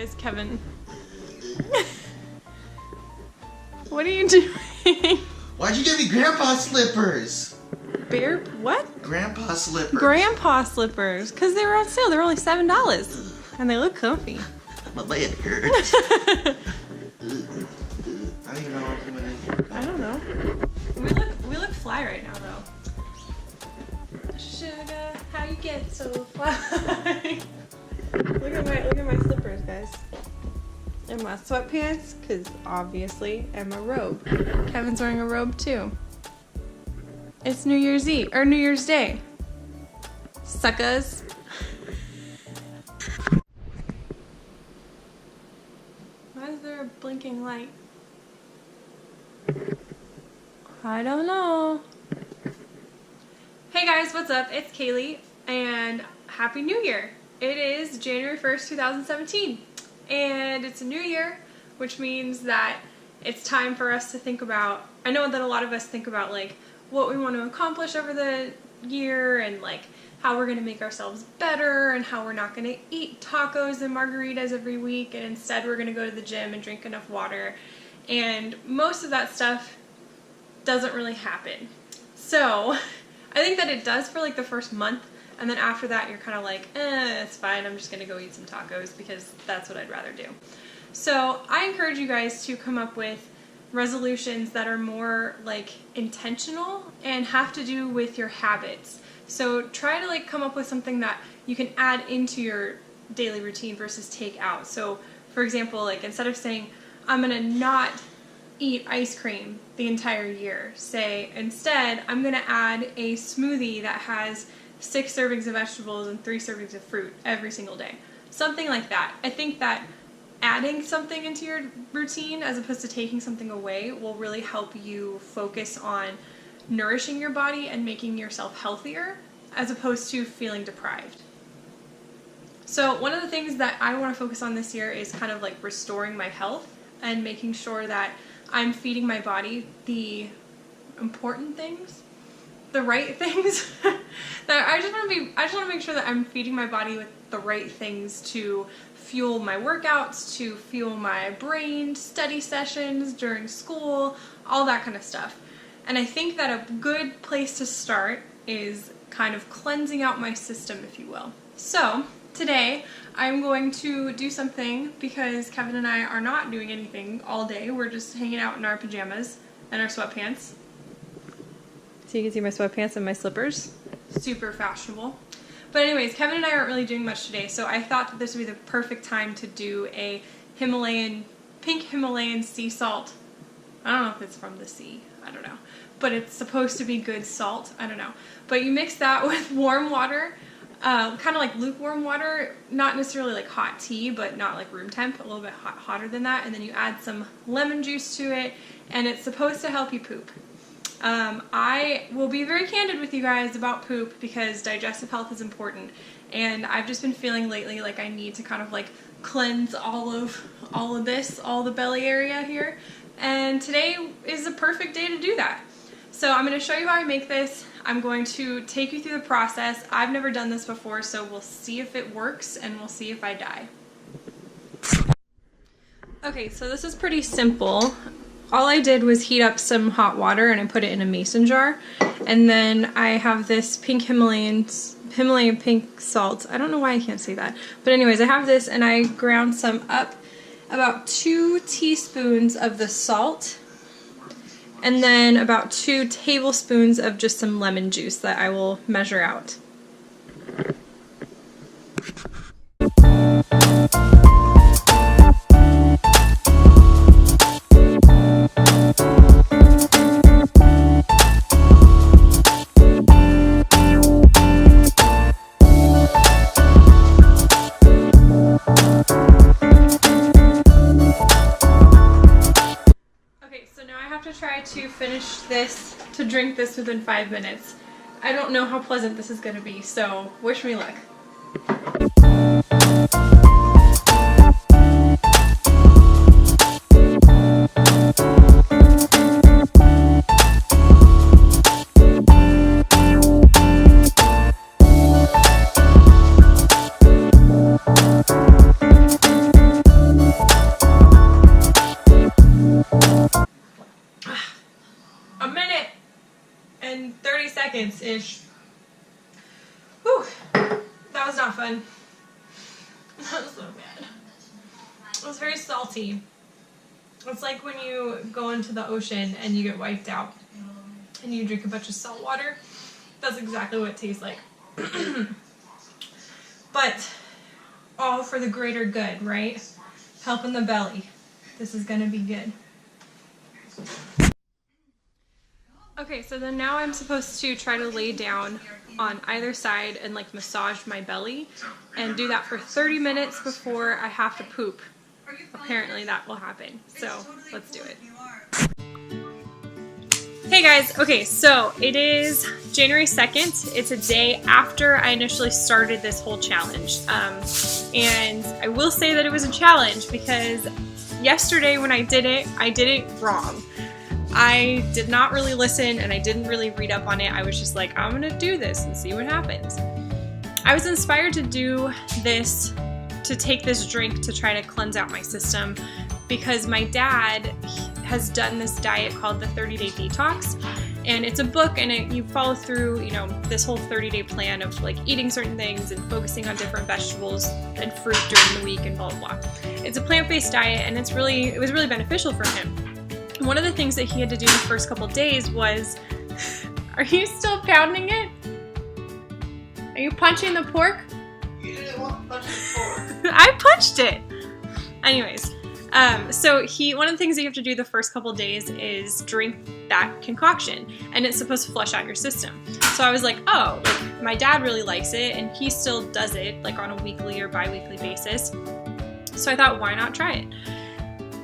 guys, Kevin. What are you doing? Why'd you give me grandpa slippers? What? Grandpa slippers. Grandpa slippers. Because they were on sale. They were only $7. And they look comfy. My leg hurts. I don't even know what I'm doing in here. I don't know. We look fly right now though. Sugar, how you get so fly? look at my slippers, guys. And my sweatpants, because obviously, and my robe. Kevin's wearing a robe too. It's New Year's Eve, or New Year's Day. Suckers. Why is there a blinking light? I don't know. Hey guys, what's up? It's Kaylee, and Happy New Year. It is January 1st, 2017. And it's a new year, which means that it's time for us to think about, I know that a lot of us think about like what we want to accomplish over the year and like how we're going to make ourselves better and how we're not going to eat tacos and margaritas every week and instead we're going to go to the gym and drink enough water. And most of that stuff doesn't really happen. So I think that it does for like the first month. And then after that, you're kind of like, it's fine. I'm just going to go eat some tacos because that's what I'd rather do. So I encourage you guys to come up with resolutions that are more like intentional and have to do with your habits. So try to like come up with something that you can add into your daily routine versus take out. So for example, like instead of saying, I'm going to not eat ice cream the entire year, say instead, I'm going to add a smoothie that has 6 servings of vegetables and 3 servings of fruit every single day. Something like that. I think that adding something into your routine as opposed to taking something away will really help you focus on nourishing your body and making yourself healthier as opposed to feeling deprived. So one of the things that I want to focus on this year is kind of like restoring my health and making sure that I'm feeding my body the important things, the right things. That I just want to make sure that I'm feeding my body with the right things to fuel my workouts, to fuel my brain, study sessions during school, all that kind of stuff. And I think that a good place to start is kind of cleansing out my system, if you will. So today I'm going to do something because Kevin and I are not doing anything all day. We're just hanging out in our pajamas and our sweatpants. So you can see my sweatpants and my slippers. Super fashionable. But anyways, Kevin and I aren't really doing much today, so I thought that this would be the perfect time to do a pink Himalayan sea salt. I don't know if it's from the sea. I don't know. But it's supposed to be good salt. I don't know. But you mix that with warm water, kind of like lukewarm water, not necessarily like hot tea, but not like room temp, a little bit hotter than that. And then you add some lemon juice to it, and it's supposed to help you poop. I will be very candid with you guys about poop because digestive health is important, and I've just been feeling lately like I need to kind of like cleanse all of this, all the belly area here, and today is a perfect day to do that. So I'm going to show you how I make this. I'm going to take you through the process. I've never done this before, so we'll see if it works and we'll see if I die. Okay, so this is pretty simple. All I did was heat up some hot water and I put it in a mason jar. And then I have this pink Himalayan pink salt. I don't know why I can't say that. But anyways, I have this and I ground some up. About 2 teaspoons of the salt. And then about 2 tablespoons of just some lemon juice that I will measure out. To finish this, to drink this within 5 minutes. I don't know how pleasant this is going to be, so wish me luck. minutes-ish. Whew, that was not fun. That was so bad. It was very salty. It's like when you go into the ocean and you get wiped out and you drink a bunch of salt water. That's exactly what it tastes like. But all for the greater good, right? Helping the belly. This is gonna be good. Okay, so then now I'm supposed to try to lay down on either side and like massage my belly and do that for 30 minutes before I have to poop. Apparently that will happen. So let's do it. Hey guys, okay, so it is January 2nd. It's a day after I initially started this whole challenge. And I will say that it was a challenge because yesterday when I did it wrong. I did not really listen and I didn't really read up on it. I was just like, I'm gonna do this and see what happens. I was inspired to do this, to take this drink to try to cleanse out my system because my dad has done this diet called the 30-day DETOX, and it's a book and you follow through, you know, this whole 30-day plan of like eating certain things and focusing on different vegetables and fruit during the week and blah, blah, blah. It's a plant-based diet and it was really beneficial for him. One of the things that he had to do the first couple days was, are you still pounding it? Are you punching the pork? You didn't want to punch the pork. I punched it. Anyways, so one of the things that you have to do the first couple days is drink that concoction, and it's supposed to flush out your system. So I was like, oh, like, my dad really likes it, and he still does it like on a weekly or bi-weekly basis. So I thought, why not try it?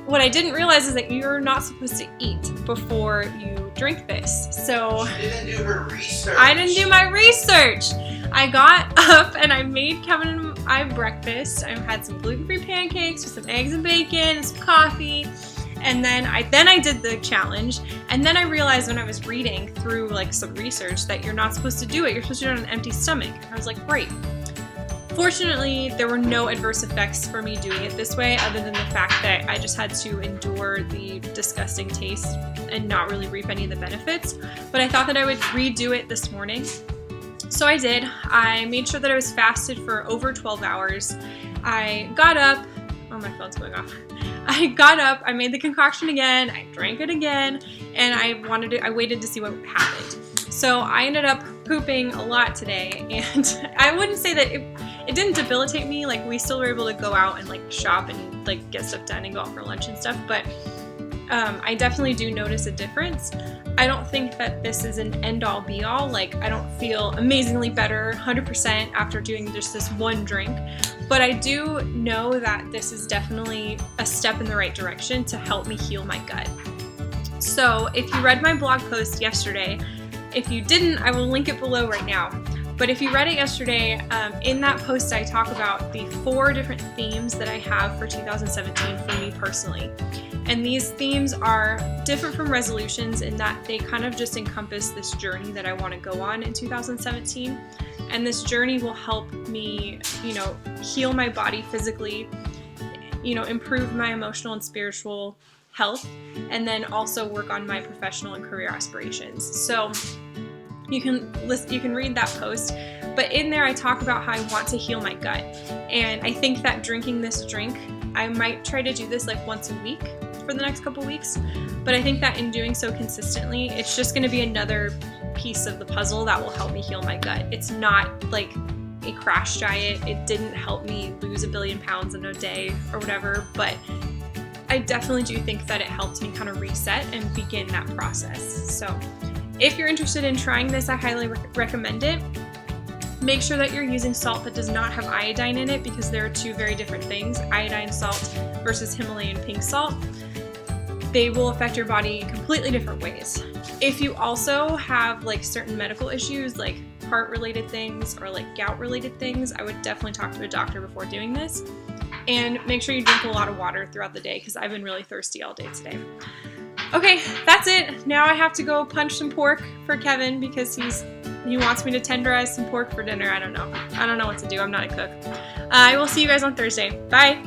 What I didn't realize is that you're not supposed to eat before you drink this. So she didn't do her research. I didn't do my research. I got up and I made Kevin and I breakfast. I had some gluten-free pancakes with some eggs and bacon and some coffee. And then I did the challenge. And then I realized when I was reading through like some research that you're not supposed to do it. You're supposed to do it on an empty stomach. I was like, great. Fortunately, there were no adverse effects for me doing it this way other than the fact that I just had to endure the disgusting taste and not really reap any of the benefits. But I thought that I would redo it this morning. So I did. I made sure that I was fasted for over 12 hours. I got up. Oh, my phone's going off. I got up, I made the concoction again, I drank it again, and I waited to see what happened. So I ended up pooping a lot today, and I wouldn't say that it didn't debilitate me. Like, we still were able to go out and like shop and like get stuff done and go out for lunch and stuff, but I definitely do notice a difference. I don't think that this is an end-all be-all. Like, I don't feel amazingly better 100% after doing just this one drink, but I do know that this is definitely a step in the right direction to help me heal my gut. So if you read my blog post yesterday, if you didn't, I will link it below right now. But if you read it yesterday, in that post I talk about the 4 different themes that I have for 2017 for me personally. And these themes are different from resolutions in that they kind of just encompass this journey that I want to go on in 2017. And this journey will help me, heal my body physically, improve my emotional and spiritual health, and then also work on my professional and career aspirations. So you can read that post, but in there I talk about how I want to heal my gut. And I think that drinking this drink, I might try to do this like once a week for the next couple weeks, but I think that in doing so consistently, it's just going to be another piece of the puzzle that will help me heal my gut. It's not like a crash diet. It didn't help me lose 1 billion pounds in a day or whatever, but I definitely do think that it helped me kind of reset and begin that process. So if you're interested in trying this, I highly recommend it. Make sure that you're using salt that does not have iodine in it, because there are 2 very different things, iodine salt versus Himalayan pink salt. They will affect your body completely different ways. If you also have like certain medical issues, like heart related things or like gout related things, I would definitely talk to a doctor before doing this. And make sure you drink a lot of water throughout the day, because I've been really thirsty all day today. Okay, that's it. Now I have to go punch some pork for Kevin because he wants me to tenderize some pork for dinner. I don't know what to do. I'm not a cook. I will see you guys on Thursday. Bye.